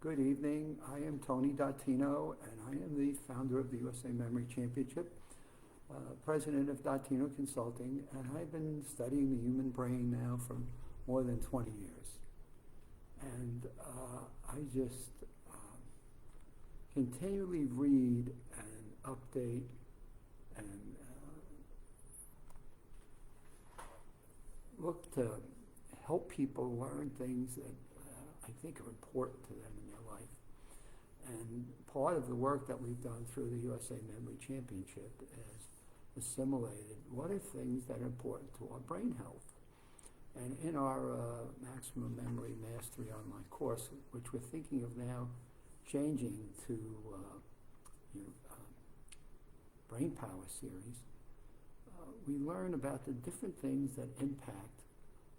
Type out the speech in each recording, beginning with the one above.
Good evening. I am Tony Dottino, and I am the founder of the USA Memory Championship, president of Dottino Consulting, and I've been studying the human brain now for more than 20 years. And I just continually read and update and look to help people learn things that I think are important to them in their life. And part of the work that we've done through the USA Memory Championship is assimilated what are things that are important to our brain health. And in our Maximum Memory Mastery online course, which we're thinking of now changing to Brain Power series, we learn about the different things that impact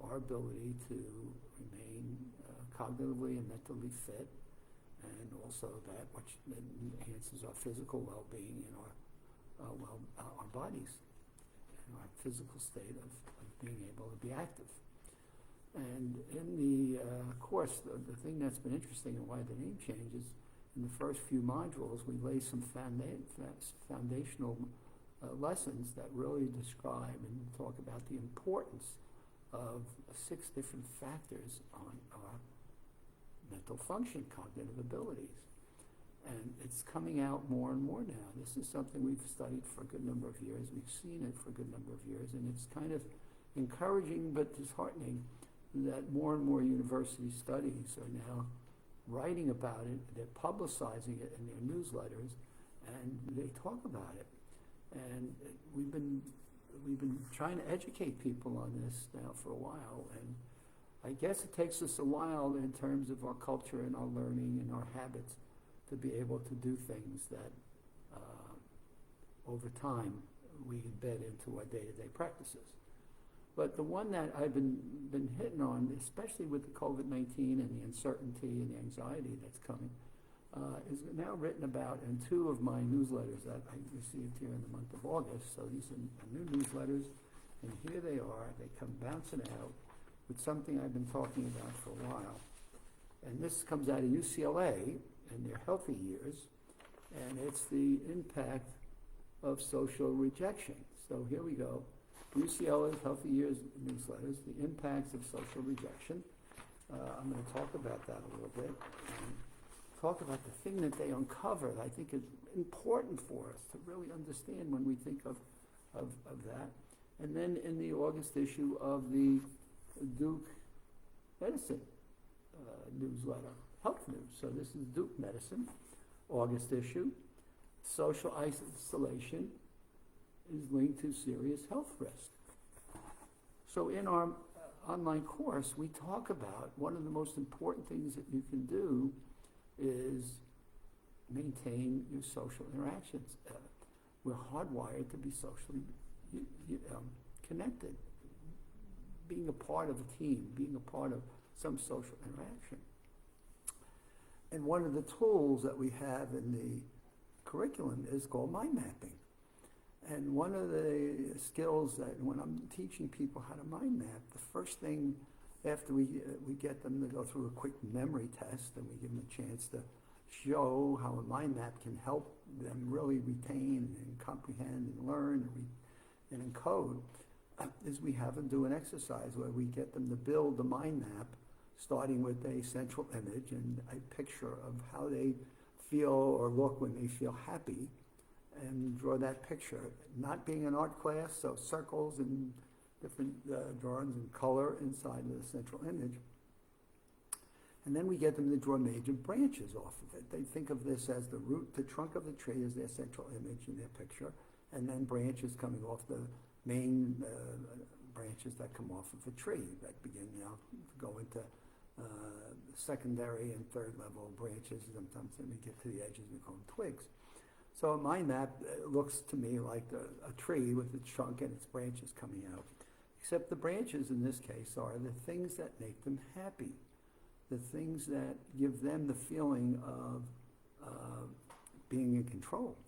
our ability to remain cognitively and mentally fit, and also that which enhances our physical well-being and our bodies and our physical state of being able to be active. And in the course, the thing that's been interesting and why the name changes, in the first few modules, we lay some foundational lessons that really describe and talk about the importance of 6 different factors on our mental function, cognitive abilities. And it's coming out more and more now. This is something we've studied for a good number of years. We've seen it for a good number of years, and it's kind of encouraging but disheartening that more and more university studies are now writing about it, they're publicizing it in their newsletters, and they talk about it. And we've been trying to educate people on this now for a while, and I guess it takes us a while in terms of our culture and our learning and our habits to be able to do things that over time we embed into our day-to-day practices. But the one that I've been hitting on, especially with the COVID-19 and the uncertainty and the anxiety that's coming, is now written about in 2 of my newsletters that I received here in the month of August. So these are new newsletters, and here they are. They come bouncing out with something I've been talking about for a while. And this comes out of UCLA in their healthy years, and it's the impact of social rejection. So here we go. UCLA's Healthy Years newsletters, the impacts of social rejection. I'm going to talk about that a little bit, and talk about the thing that they uncovered. I think is important for us to really understand when we think of that. And then in the August issue of the Duke Medicine newsletter, Health News. So this is Duke Medicine, August issue. Social isolation is linked to serious health risk. So in our online course, we talk about one of the most important things that you can do is maintain your social interactions. We're hardwired to be socially connected, being a part of a team, being a part of some social interaction. And one of the tools that we have in the curriculum is called mind mapping. And one of the skills that when I'm teaching people how to mind map, the first thing after we get them to go through a quick memory test, and we give them a chance to show how a mind map can help them really retain and comprehend and learn and encode, is we have them do an exercise where we get them to build the mind map, starting with a central image and a picture of how they feel or look when they feel happy, and draw that picture. Not being an art class, so circles and different drawings and color inside of the central image. And then we get them to draw major branches off of it. They think of this as the root, the trunk of the tree is their central image in their picture, and then branches coming off the main branches that come off of a tree that begin now to go into secondary and third level branches. Sometimes when we get to the edges, we call them twigs. So a mind map looks to me like a tree with its trunk and its branches coming out. Except the branches in this case are the things that make them happy, the things that give them the feeling of being in control,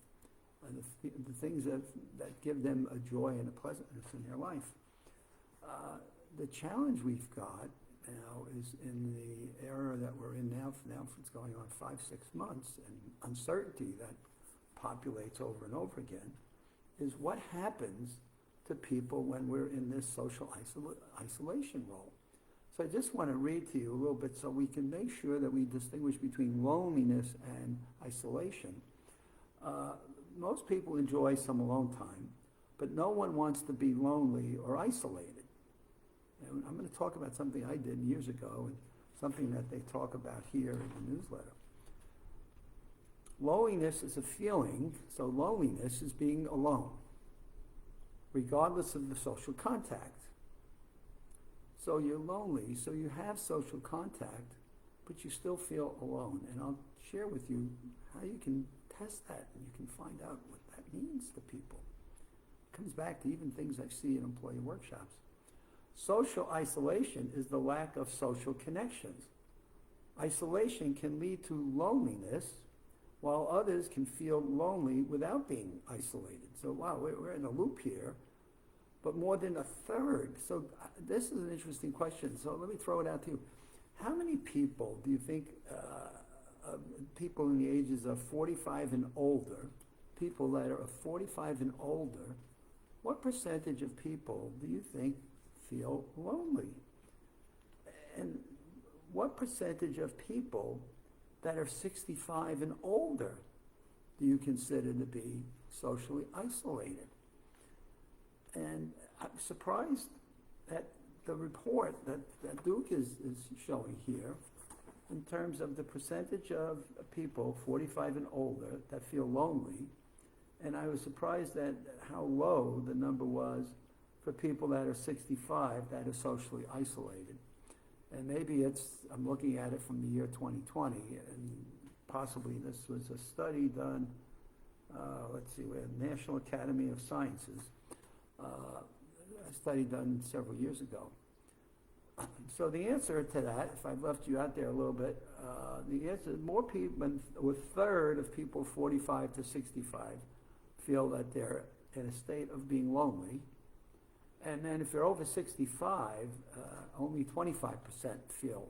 the things that give them a joy and a pleasantness in their life. The challenge we've got now is in the era that we're in now, it's going on 5-6 months, and uncertainty that populates over and over again, is what happens to people when we're in this social isolation role. So I just want to read to you a little bit so we can make sure that we distinguish between loneliness and isolation. Most people enjoy some alone time, but no one wants to be lonely or isolated. And I'm going to talk about something I did years ago and something that they talk about here in the newsletter. Loneliness is a feeling, so loneliness is being alone, regardless of the social contact. So you're lonely, so you have social contact, but you still feel alone. And I'll share with you how you can test that and you can find out what that means to people. It comes back to even things I see in employee workshops. Social isolation is the lack of social connections. Isolation can lead to loneliness, while others can feel lonely without being isolated. So wow, we're in a loop here, but more than a third. So this is an interesting question. So let me throw it out to you. How many people do you think, people in the ages of 45 and older, people that are 45 and older, what percentage of people do you think feel lonely? And what percentage of people that are 65 and older do you consider to be socially isolated? And I'm surprised at the report that Duke is showing here in terms of the percentage of people 45 and older that feel lonely. And I was surprised at how low the number was for people that are 65 that are socially isolated. And maybe I'm looking at it from the year 2020, and possibly this was a study done, with National Academy of Sciences, a study done several years ago. So the answer to that, if I've left you out there a little bit, the answer is more people, a third of people 45 to 65 feel that they're in a state of being lonely. And then if they're over 65, only 25% feel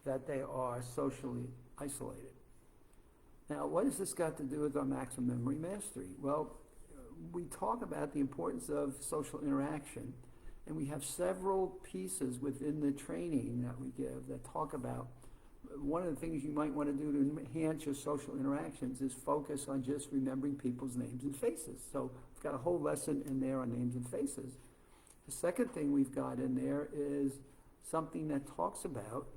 that they are socially isolated. Now, what has this got to do with our maximum memory mastery? Well, we talk about the importance of social interaction, and we have several pieces within the training that we give that talk about one of the things you might want to do to enhance your social interactions is focus on just remembering people's names and faces. So we've got a whole lesson in there on names and faces. The second thing we've got in there is something that talks about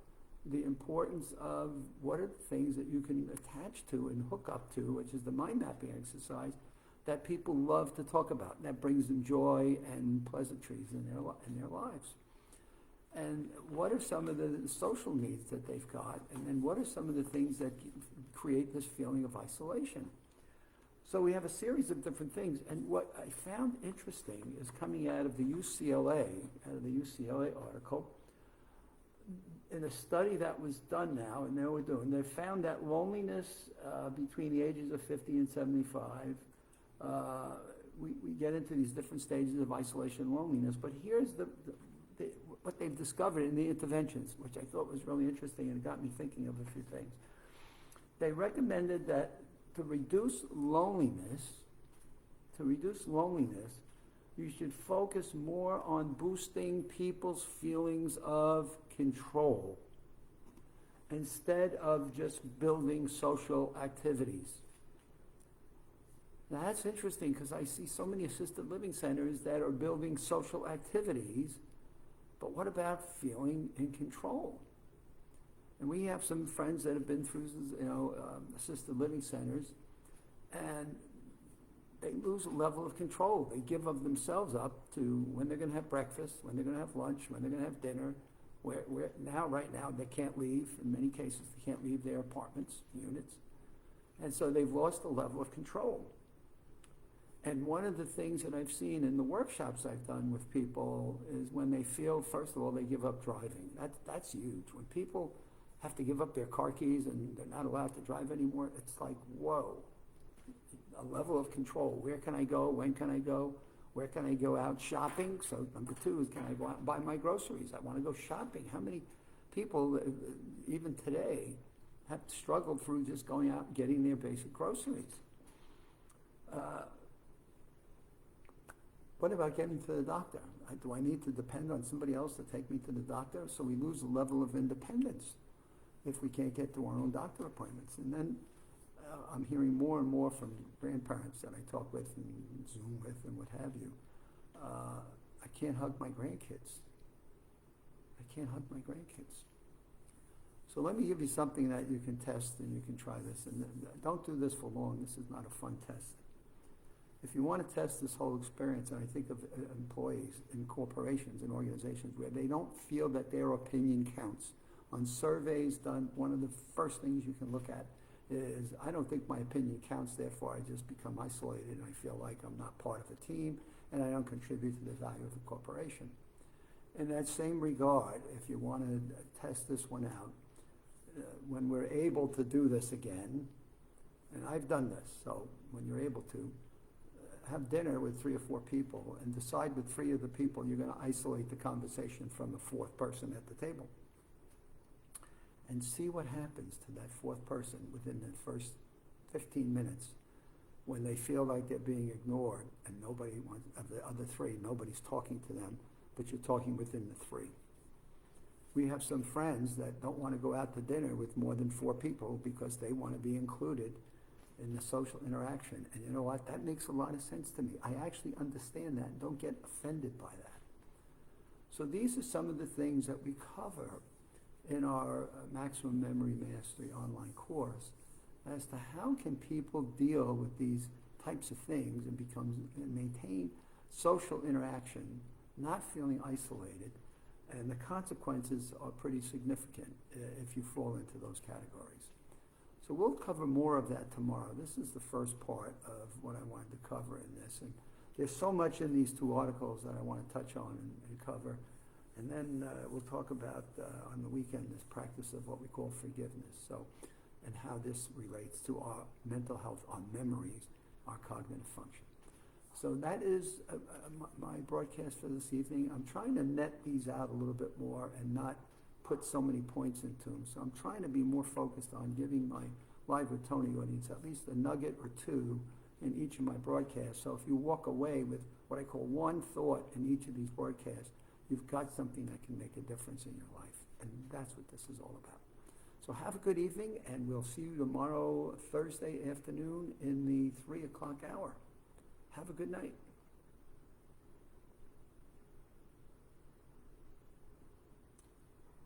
the importance of what are the things that you can attach to and hook up to, which is the mind mapping exercise that people love to talk about. That brings them joy and pleasantries in their lives. And what are some of the social needs that they've got? And then what are some of the things that create this feeling of isolation? So we have a series of different things. And what I found interesting is coming out of the UCLA article, in a study that was done now, and they found that loneliness between the ages of 50 and 75, we get into these different stages of isolation and loneliness, but here's what they've discovered in the interventions, which I thought was really interesting, and it got me thinking of a few things. They recommended that to reduce loneliness, you should focus more on boosting people's feelings of control instead of just building social activities. Now that's interesting because I see so many assisted living centers that are building social activities, but what about feeling in control? And we have some friends that have been through, assisted living centers, and they lose a level of control. They give of themselves up to when they're going to have breakfast, when they're going to have lunch, when they're going to have dinner. Right now, they can't leave. In many cases, they can't leave their apartments, units. And so they've lost a level of control. And one of the things that I've seen in the workshops I've done with people is when they feel, first of all, they give up driving. That's huge. When people have to give up their car keys and they're not allowed to drive anymore, it's like, whoa, a level of control. Where can I go? When can I go? Where can I go out shopping? So number two is, can I go out and buy my groceries? I want to go shopping. How many people, even today, have struggled through just going out and getting their basic groceries. What about getting to the doctor? Do I need to depend on somebody else to take me to the doctor? So we lose a level of independence if we can't get to our own doctor appointments. And then I'm hearing more and more from grandparents that I talk with and Zoom with and what have you. I can't hug my grandkids. I can't hug my grandkids. So let me give you something that you can test and you can try this. And don't do this for long. This is not a fun test. If you want to test this whole experience, and I think of employees in corporations and organizations where they don't feel that their opinion counts. On surveys done, one of the first things you can look at is, I don't think my opinion counts, therefore I just become isolated and I feel like I'm not part of a team and I don't contribute to the value of the corporation. In that same regard, if you want to test this one out, when we're able to do this again, and I've done this, so when you're able to, have dinner with 3 or 4 people and decide with 3 of the people you're going to isolate the conversation from the 4th person at the table. And see what happens to that 4th person within the first 15 minutes when they feel like they're being ignored and nobody wants, of the other 3, nobody's talking to them, but you're talking within the 3. We have some friends that don't want to go out to dinner with more than 4 people because they want to be included in the social interaction. And you know what? That makes a lot of sense to me. I actually understand that and don't get offended by that. So these are some of the things that we cover in our Maximum Memory Mastery online course as to how can people deal with these types of things and maintain social interaction, not feeling isolated, and the consequences are pretty significant if you fall into those categories. So we'll cover more of that tomorrow. This is the first part of what I wanted to cover in this. And there's so much in these 2 articles that I want to touch on and cover. And then we'll talk about, on the weekend, this practice of what we call forgiveness. So, and how this relates to our mental health, our memories, our cognitive function. So that is my broadcast for this evening. I'm trying to net these out a little bit more and not put so many points into them. So I'm trying to be more focused on giving my Live with Tony audience at least a nugget or 2 in each of my broadcasts. So if you walk away with what I call one thought in each of these broadcasts, you've got something that can make a difference in your life. And that's what this is all about. So have a good evening, and we'll see you tomorrow, Thursday afternoon, in the 3 o'clock hour. Have a good night.